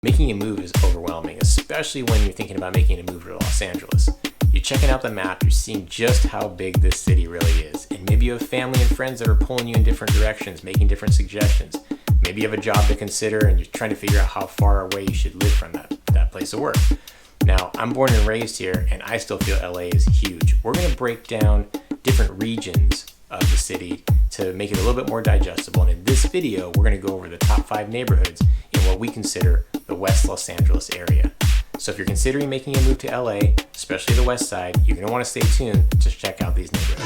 Making a move is overwhelming, especially when you're thinking about making a move to Los Angeles. You're checking out the map, you're seeing just how big this city really is, and maybe you have family and friends that are pulling you in different directions, making different suggestions. Maybe you have a job to consider and you're trying to figure out how far away you should live from that place of work. Now, I'm born and raised here, and I still feel LA is huge. We're going to break down different regions of the city to make it a little bit more digestible, and in this video, we're going to go over the top 5 neighborhoods in what we consider the West Los Angeles area. So if you're considering making a move to LA, especially the west side, you're going to want to stay tuned to check out these neighborhoods.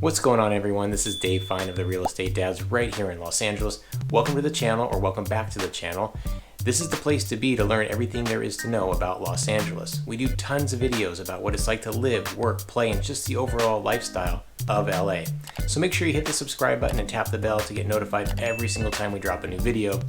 What's going on, everyone? This is Dave Fine of the Real Estate Dads right here in Los Angeles. Welcome to the channel, or welcome back to the channel. This is the place to be to learn everything there is to know about Los Angeles. We do tons of videos about what it's like to live, work, play, and just the overall lifestyle of LA. So make sure you hit the subscribe button and tap the bell to get notified every single time we drop a new video.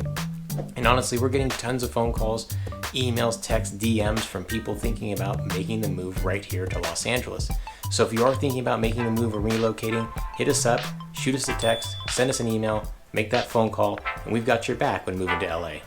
And honestly, we're getting tons of phone calls, emails, texts, DMs from people thinking about making the move right here to Los Angeles. So if you are thinking about making a move or relocating, hit us up, shoot us a text, send us an email, make that phone call, and we've got your back when moving to LA.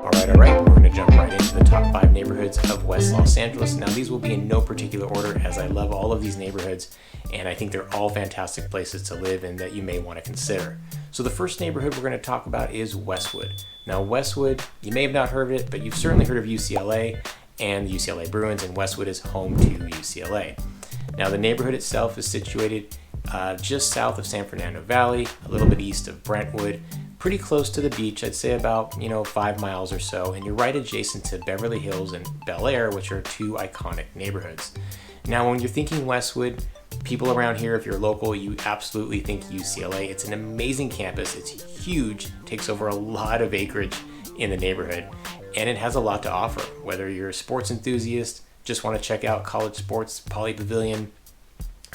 All right, we're going to jump right into the top 5 neighborhoods of West Los Angeles. Now, these will be in no particular order, as I love all of these neighborhoods, and I think they're all fantastic places to live and that you may want to consider. So the first neighborhood we're going to talk about is Westwood. Now, Westwood, you may have not heard of it, but you've certainly heard of UCLA and the UCLA Bruins, and Westwood is home to UCLA. Now, the neighborhood itself is situated just south of San Fernando Valley, a little bit east of Brentwood, pretty close to the beach. I'd say about 5 miles or so, and you're right adjacent to Beverly Hills and Bel Air, which are 2 iconic neighborhoods. Now, when you're thinking Westwood, people around here, if you're local, you absolutely think UCLA. It's an amazing campus. It's huge, takes over a lot of acreage in the neighborhood, and it has a lot to offer. Whether you're a sports enthusiast, just want to check out college sports, Poly Pavilion,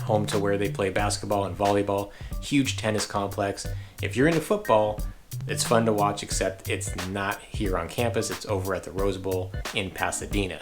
home to where they play basketball and volleyball, huge tennis complex. If you're into football, it's fun to watch, except it's not here on campus. It's over at the Rose Bowl in Pasadena.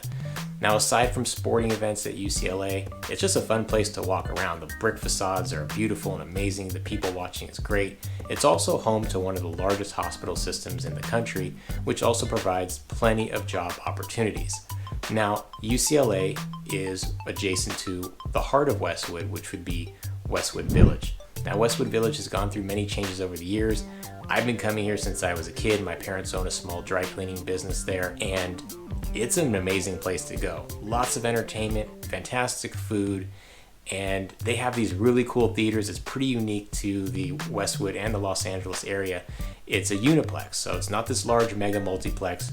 Now, aside from sporting events at UCLA, it's just a fun place to walk around. The brick facades are beautiful and amazing. The people watching is great. It's also home to one of the largest hospital systems in the country, which also provides plenty of job opportunities. Now, UCLA is adjacent to the heart of Westwood, which would be Westwood Village. Now, Westwood Village has gone through many changes over the years. I've been coming here since I was a kid. My parents own a small dry cleaning business there, and it's an amazing place to go. Lots of entertainment, fantastic food, and they have these really cool theaters. It's pretty unique to the Westwood and the Los Angeles area. It's a uniplex, so it's not this large mega multiplex,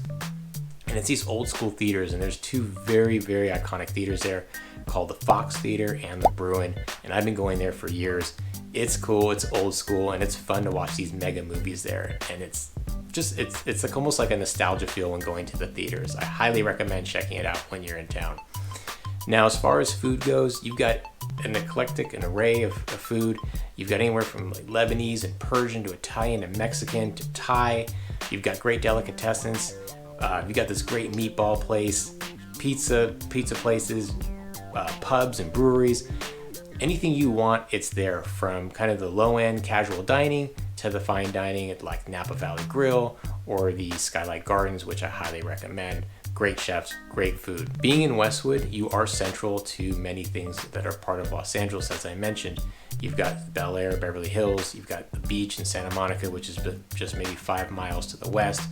and it's these old school theaters, and there's 2 very, very iconic theaters there called the Fox Theater and the Bruin, and I've been going there for years. It's cool, it's old school, and it's fun to watch these mega movies there, and it's like almost like a nostalgia feel when going to the theaters. I highly recommend checking it out when you're in town. Now, as far as food goes, you've got an array of food. You've got anywhere from like Lebanese and Persian to Italian to Mexican to Thai. You've got great delicatessens. You've got this great meatball place, pizza places, pubs and breweries. Anything you want, it's there, from kind of the low-end casual dining to the fine dining at like Napa Valley Grill or the Skylight Gardens, which I highly recommend. Great chefs, great food. Being in Westwood, you are central to many things that are part of Los Angeles, as I mentioned. You've got Bel Air, Beverly Hills, you've got the beach in Santa Monica, which is just maybe 5 miles to the west.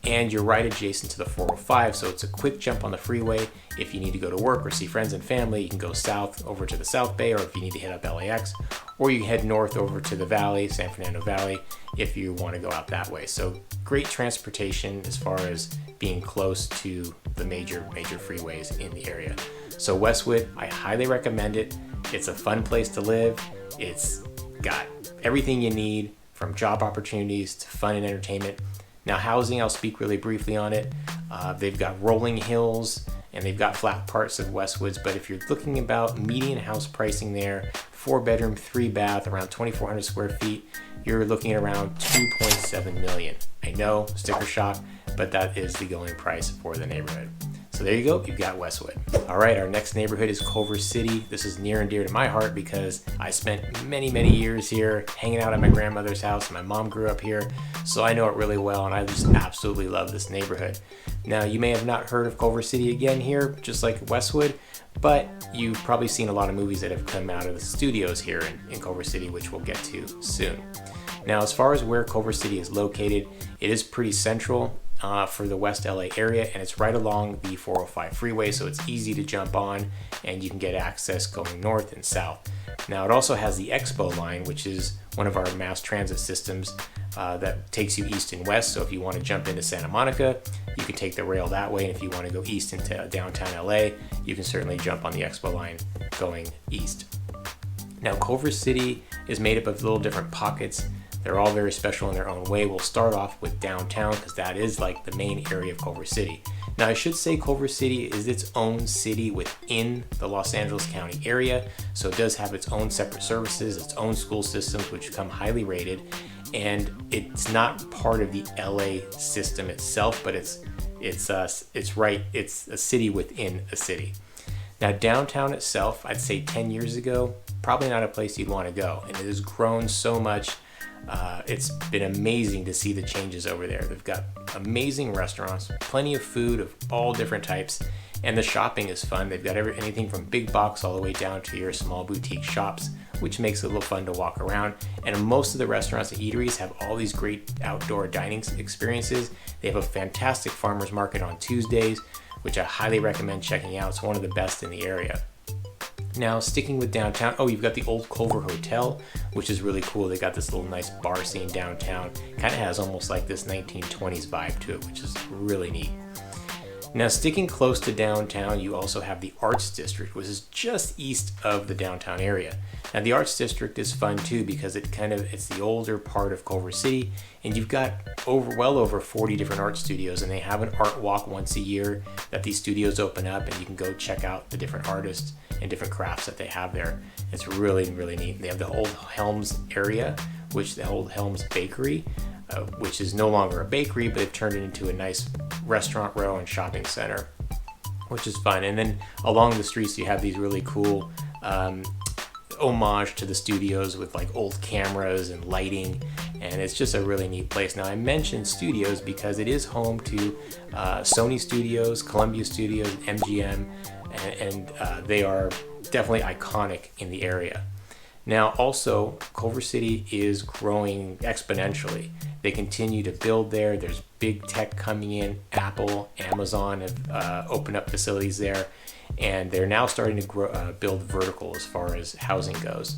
And you're right adjacent to the 405, so it's a quick jump on the freeway. If you need to go to work or see friends and family, you can go south over to the South Bay, or if you need to hit up LAX, or you can head north over to the Valley, San Fernando Valley, if you want to go out that way. So great transportation as far as being close to the major freeways in the area. So Westwood, I highly recommend it. It's a fun place to live. It's got everything you need from job opportunities to fun and entertainment. Now housing, I'll speak really briefly on it. They've got rolling hills and they've got flat parts of Westwoods, but if you're looking about median house pricing there, 4-bedroom, 3-bath, around 2,400 square feet, you're looking at around 2.7 million. I know, sticker shock, but that is the going price for the neighborhood. So there you go, you've got Westwood. All right, our next neighborhood is Culver City. This is near and dear to my heart because I spent many, many years here hanging out at my grandmother's house. My mom grew up here, so I know it really well, and I just absolutely love this neighborhood. Now, you may have not heard of Culver City again here, just like Westwood, but you've probably seen a lot of movies that have come out of the studios here in Culver City, which we'll get to soon. Now, as far as where Culver City is located, it is pretty central for the West LA area, and it's right along the 405 freeway, so it's easy to jump on and you can get access going north and south. Now, it also has the Expo line, which is one of our mass transit systems that takes you east and west. So if you want to jump into Santa Monica, you can take the rail that way, and if you want to go east into downtown LA, you can certainly jump on the Expo line going east. Now, Culver City is made up of little different pockets. They're all very special in their own way. We'll start off with downtown because that is like the main area of Culver City. Now, I should say Culver City is its own city within the Los Angeles County area. So it does have its own separate services, its own school systems, which come highly rated. And it's not part of the LA system itself, but it's a city within a city. Now, downtown itself, I'd say 10 years ago, probably not a place you'd want to go. And it has grown so much. It's been amazing to see the changes over there. They've got amazing restaurants, plenty of food of all different types, and the shopping is fun. They've got anything from big box all the way down to your small boutique shops, which makes it a little fun to walk around. And most of the restaurants and eateries have all these great outdoor dining experiences. They have a fantastic farmers market on Tuesdays, which I highly recommend checking out. It's one of the best in the area. Now, sticking with downtown, you've got the old Culver Hotel, which is really cool. They got this little nice bar scene downtown. Kind of has almost like this 1920s vibe to it, which is really neat. Now, sticking close to downtown, you also have the Arts District, which is just east of the downtown area. Now, the Arts District is fun too because it's the older part of Culver City, and you've got well over 40 different art studios, and they have an art walk once a year that these studios open up, and you can go check out the different artists and different crafts that they have there. It's really, really neat. They have the old Helms area, the old Helms Bakery, which is no longer a bakery, but they've turned it into a nice restaurant row and shopping center, which is fun. And then along the streets, you have these really cool homage to the studios with like old cameras and lighting, and it's just a really neat place. Now, I mentioned studios because it is home to Sony Studios, Columbia Studios, MGM, and they are definitely iconic in the area. Now, also, Culver City is growing exponentially. They continue to build there. There's big tech coming in. Apple, Amazon have opened up facilities there, and they're now starting to build vertical as far as housing goes.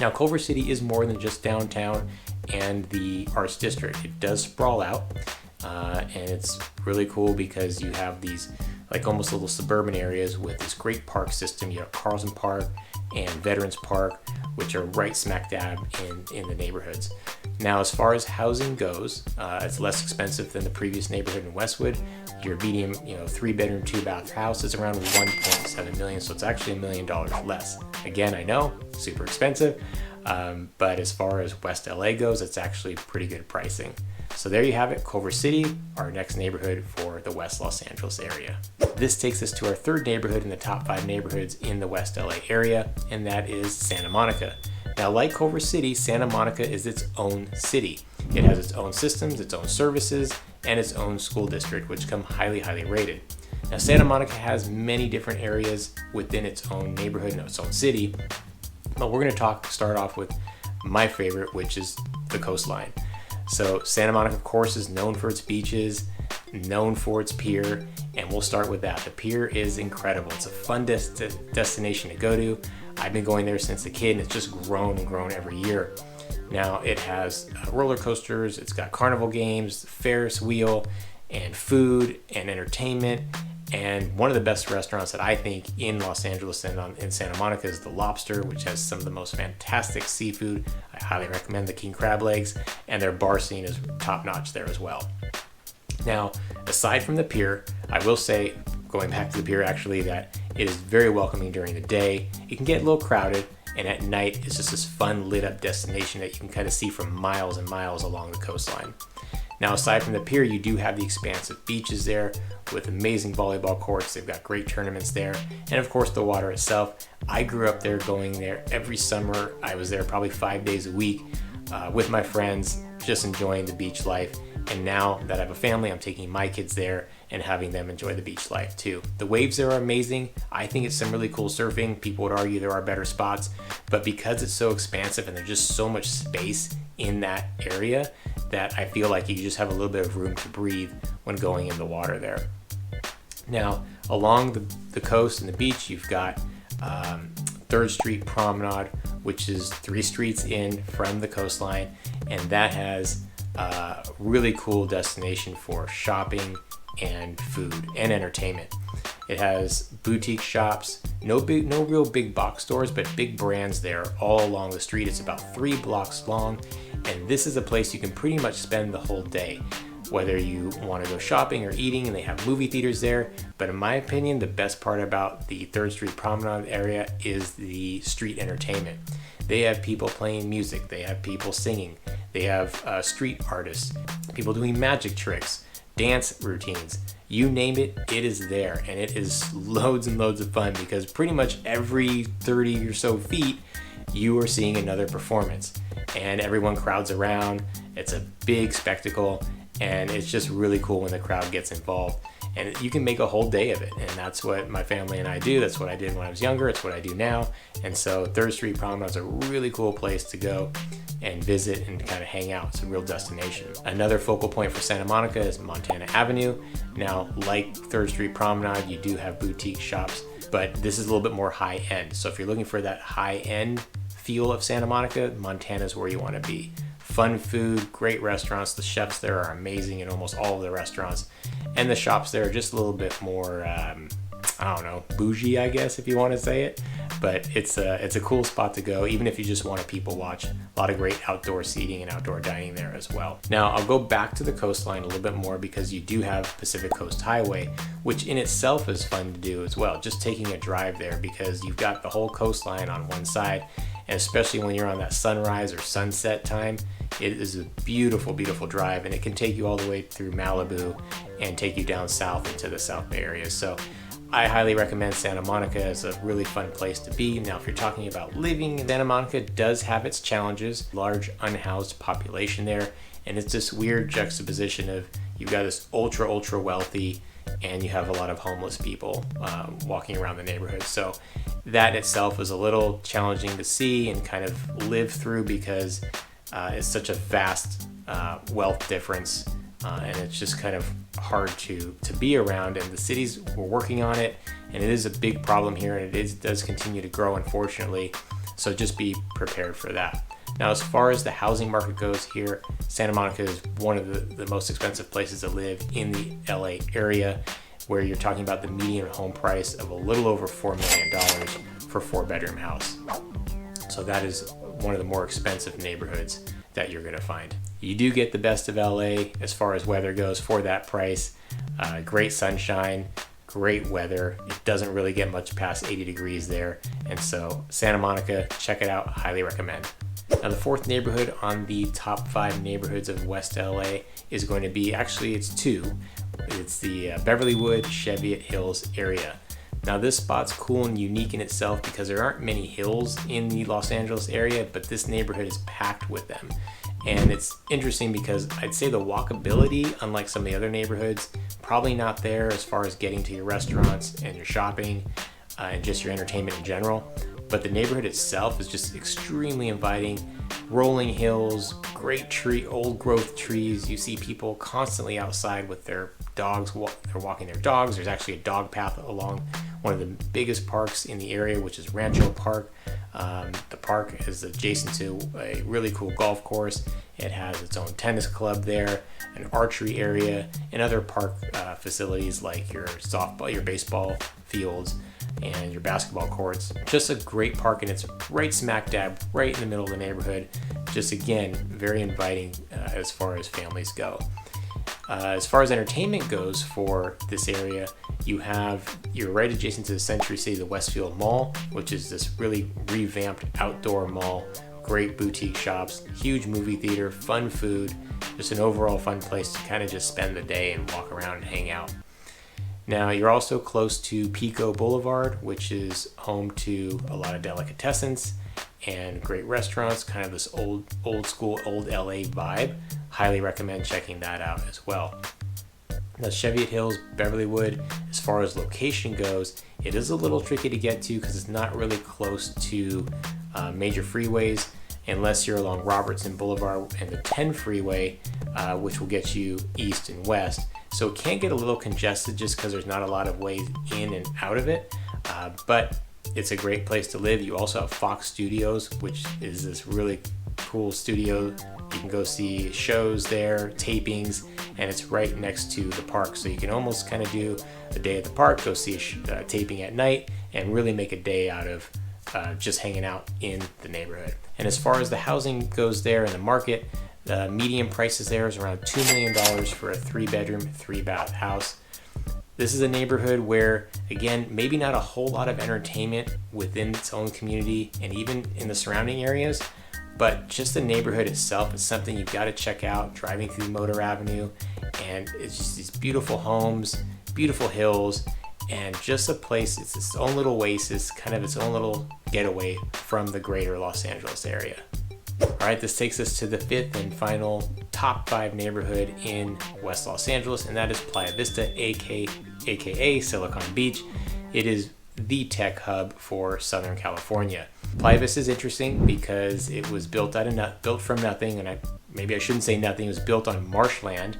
Now, Culver City is more than just downtown and the Arts District. It does sprawl out, and it's really cool because you have these like almost little suburban areas with this great park system. You have Carlson Park and Veterans Park, which are right smack dab in the neighborhoods. Now, as far as housing goes, it's less expensive than the previous neighborhood in Westwood. Your medium, 3-bedroom, 2-bath house is around 1.7 million, so it's actually $1 million less. Again, I know, super expensive, but as far as West LA goes, it's actually pretty good pricing. So there you have it, Culver City, our next neighborhood for the West Los Angeles area. This takes us to our third neighborhood in the top 5 neighborhoods in the West LA area, and that is Santa Monica. Now, like Culver City, Santa Monica is its own city. It has its own systems, its own services, and its own school district, which come highly, highly rated. Now, Santa Monica has many different areas within its own neighborhood and its own city, but we're going to start off with my favorite, which is the coastline. So Santa Monica, of course, is known for its beaches, known for its pier, and we'll start with that. The pier is incredible. It's a fun destination to go to. I've been going there since a kid, and it's just grown and grown every year. Now, it has roller coasters, it's got carnival games, Ferris wheel, and food and entertainment. And one of the best restaurants that I think in Los Angeles and in Santa Monica is the Lobster, which has some of the most fantastic seafood. I highly recommend the king crab legs, and their bar scene is top notch there as well. Now, aside from the pier, I will say, going back to the pier actually, that it is very welcoming during the day. It can get a little crowded, and at night it's just this fun lit up destination that you can kind of see from miles and miles along the coastline. Now, aside from the pier, you do have the expansive beaches there with amazing volleyball courts. They've got great tournaments there. And of course, the water itself. I grew up there, going there every summer. I was there probably 5 days a week with my friends, just enjoying the beach life. And now that I have a family, I'm taking my kids there and having them enjoy the beach life too. The waves there are amazing. I think it's some really cool surfing. People would argue there are better spots, but because it's so expansive and there's just so much space in that area, that I feel like you just have a little bit of room to breathe when going in the water there. Now, along the coast and the beach, you've got 3rd Street Promenade, which is 3 streets in from the coastline, and that has a really cool destination for shopping and food and entertainment. It has boutique shops, no real big box stores, but big brands there all along the street. It's about 3 blocks long, and this is a place you can pretty much spend the whole day, whether you want to go shopping or eating, and they have movie theaters there. But in my opinion, the best part about the 3rd Street Promenade area is the street entertainment. They have people playing music, they have people singing, they have street artists, people doing magic tricks, dance routines, you name it, it is there. And it is loads and loads of fun, because pretty much every 30 or so feet you are seeing another performance, and everyone crowds around. It's a big spectacle, and it's just really cool when the crowd gets involved, and you can make a whole day of it. And that's what my family and I do. That's what I did when I was younger. It's what I do now. And so 3rd Street Promenade is a really cool place to go and visit and kind of hang out. It's a real destination. Another focal point for Santa Monica is Montana Avenue. Now, like 3rd Street Promenade, you do have boutique shops, but this is a little bit more high end. So if you're looking for that high end feel of Santa Monica, Montana is where you want to be. Fun food, great restaurants. The chefs there are amazing in almost all of the restaurants, and the shops there are just a little bit more, I don't know, bougie, I guess, if you want to say it. But it's a cool spot to go, even if you just want to people watch. A lot of great outdoor seating and outdoor dining there as well. Now, I'll go back to the coastline a little bit more, because you do have Pacific Coast Highway, which in itself is fun to do as well. Just taking a drive there, because you've got the whole coastline on one side, and especially when you're on that sunrise or sunset time, it is a beautiful, beautiful drive, and it can take you all the way through Malibu and take you down south into the South Bay area. So I highly recommend Santa Monica as a really fun place to be. Now, if you're talking about living, Santa Monica does have its challenges. Large unhoused population there, and it's this weird juxtaposition of you've got this ultra wealthy, and you have a lot of homeless people walking around the neighborhood. So that itself is a little challenging to see and kind of live through, because it's such a vast wealth difference, and it's just kind of hard to be around. And the cities were working on it, and it is a big problem here, and it does continue to grow, unfortunately. So just be prepared for that. Now, as far as the housing market goes here, Santa Monica is one of the most expensive places to live in the LA area, where you're talking about the median home price of a little over $4 million for a 4-bedroom house. So that is one of the more expensive neighborhoods that you're going to find. You do get the best of LA as far as weather goes for that price. Great sunshine, great weather. It doesn't really get much past 80 degrees there. And so Santa Monica, check it out, highly recommend. Now, the 4th neighborhood on the top 5 neighborhoods of West LA is going to be, actually it's 2. It's the Beverlywood Cheviot Hills area. Now, this spot's cool and unique in itself, because there aren't many hills in the Los Angeles area, but this neighborhood is packed with them. And it's interesting because I'd say the walkability, unlike some of the other neighborhoods, probably not there as far as getting to your restaurants and your shopping and just your entertainment in general. But the neighborhood itself is just extremely inviting. Rolling hills, great old growth trees. You see people constantly outside with their dogs. They're walking their dogs. There's actually a dog path along one of the biggest parks in the area, which is Rancho Park. The park is adjacent to a really cool golf course. It has its own tennis club there. an archery area, and other park facilities like your softball, your baseball fields, and your basketball courts. Just a great park, and it's right smack dab, right in the middle of the neighborhood. Just again, very inviting as far as families go. As far as entertainment goes for this area, you're right adjacent to the Century City, the Westfield Mall, which is this really revamped outdoor mall, great boutique shops, huge movie theater, fun food, just an overall fun place to kind of just spend the day and walk around and hang out. Now, you're also close to Pico Boulevard, which is home to a lot of delicatessens and great restaurants, kind of this old school, old LA vibe. Highly recommend checking that out as well. Now, Cheviot Hills, Beverlywood, as far as location goes, it is a little tricky to get to because it's not really close to major freeways unless you're along Robertson Boulevard and the 10 freeway, which will get you east and west. So it can get a little congested just because there's not a lot of ways in and out of it, but it's a great place to live. You also have Fox Studios, which is this really cool studio. You can go see shows there, tapings, and it's right next to the park. So you can almost kind of do a day at the park, go see a taping at night, and really make a day out of just hanging out in the neighborhood. And as far as the housing goes there in the market, the median prices there is around $2 million for a 3-bedroom, 3-bath house. This is a neighborhood where, again, maybe not a whole lot of entertainment within its own community and even in the surrounding areas, but just the neighborhood itself is something you've got to check out driving through Motor Avenue. And it's just these beautiful homes, beautiful hills, and just a place, it's its own little oasis, kind of its own little getaway from the greater Los Angeles area. All right, this takes us to the 5th and final top 5 neighborhood in West Los Angeles, and that is Playa Vista, aka Silicon Beach. It is the tech hub for Southern California. Playa Vista is interesting because it was built from nothing, and maybe I shouldn't say nothing. It was built on marshland,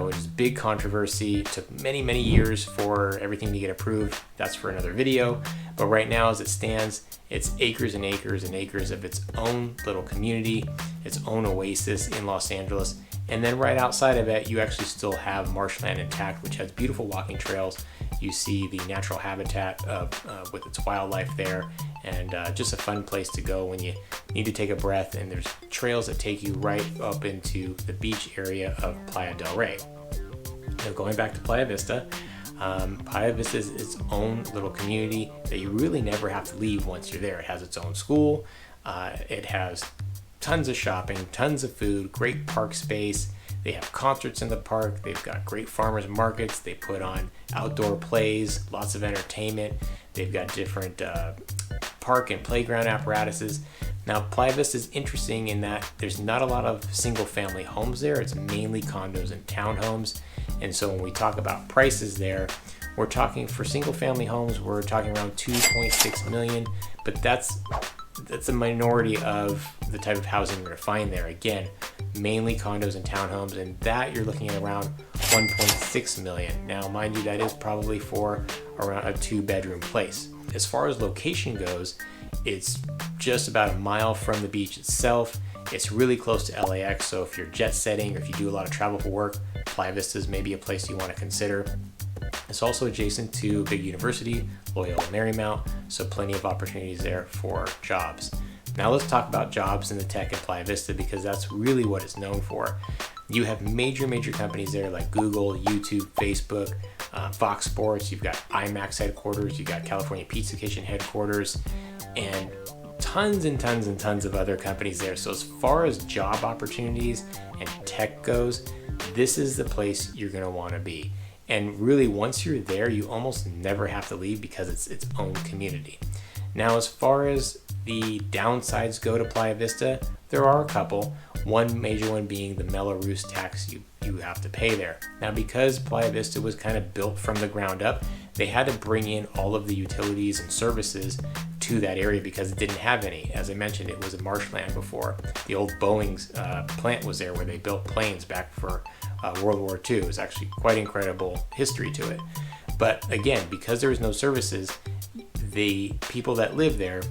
which is big controversy. It took many, many years for everything to get approved. That's for another video. But right now, as it stands, it's acres and acres and acres of its own little community, its own oasis in Los Angeles. And then right outside of it, you actually still have marshland intact, which has beautiful walking trails. You see the natural habitat with its wildlife there, and just a fun place to go when you need to take a breath. And there's trails that take you right up into the beach area of Playa del Rey. Now, going back to Playa Vista, Playa Vista is its own little community that you really never have to leave once you're there. It has its own school. It has tons of shopping, tons of food, great park space. They have concerts in the park. They've got great farmers markets. They put on outdoor plays, lots of entertainment. They've got different park and playground apparatuses. Now, Playa Vista is interesting in that there's not a lot of single-family homes there. It's mainly condos and townhomes. And so when we talk about prices there, we're talking for single-family homes, we're talking around $2.6 million, but that's a minority of the type of housing you're going to find there. Again, mainly condos and townhomes, and that you're looking at around $1.6 million. Now, mind you, that is probably for around a 2-bedroom place. As far as location goes, it's just about a mile from the beach itself. It's really close to LAX, so if you're jet setting or if you do a lot of travel for work, Playa Vista is maybe a place you want to consider. It's also adjacent to a big university, Loyola Marymount, so plenty of opportunities there for jobs. Now let's talk about jobs in the tech in Playa Vista, because that's really what it's known for. You have major companies there like Google, YouTube, Facebook, Fox Sports. You've got IMAX headquarters. You've got California Pizza Kitchen headquarters, and tons and tons and tons of other companies there. So as far as job opportunities and tech goes, this is the place you're going to want to be. And really, once you're there, you almost never have to leave because it's its own community. Now, as far as the downsides go to Playa Vista, there are a couple. One major one being the Mello-Roos tax you have to pay there. Now, because Playa Vista was kind of built from the ground up, they had to bring in all of the utilities and services to that area because it didn't have any. As I mentioned, it was a marshland before. The old Boeing's plant was there where they built planes back for World War II. It was actually quite incredible history to it. But again, because there was no services, the people that live there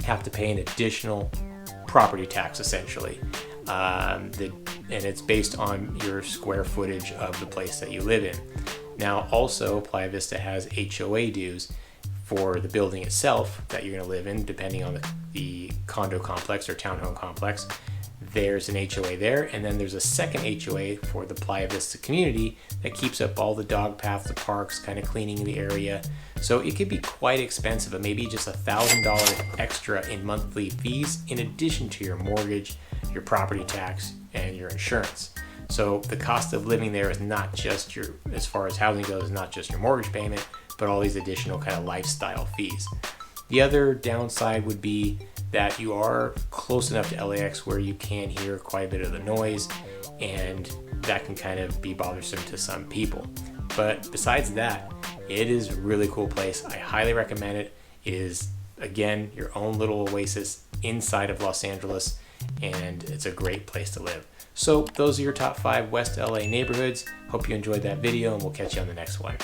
have to pay an additional property tax, essentially. The and it's based on your square footage of the place that you live in. Now also, Playa Vista has HOA dues for the building itself that you're going to live in, depending on the condo complex or townhome complex. There's an HOA there, and then there's a second HOA for the Playa Vista community that keeps up all the dog paths, the parks, kind of cleaning the area. So it could be quite expensive, but maybe just $1,000 extra in monthly fees in addition to your mortgage, your property tax, and your insurance. So the cost of living there is not just your, as far as housing goes, not just your mortgage payment, but all these additional kind of lifestyle fees. The other downside would be that you are close enough to LAX where you can hear quite a bit of the noise, and that can kind of be bothersome to some people. But besides that, it is a really cool place. I highly recommend it. It is, again, your own little oasis inside of Los Angeles, and it's a great place to live. So those are your top 5 West LA neighborhoods. Hope you enjoyed that video, and we'll catch you on the next one.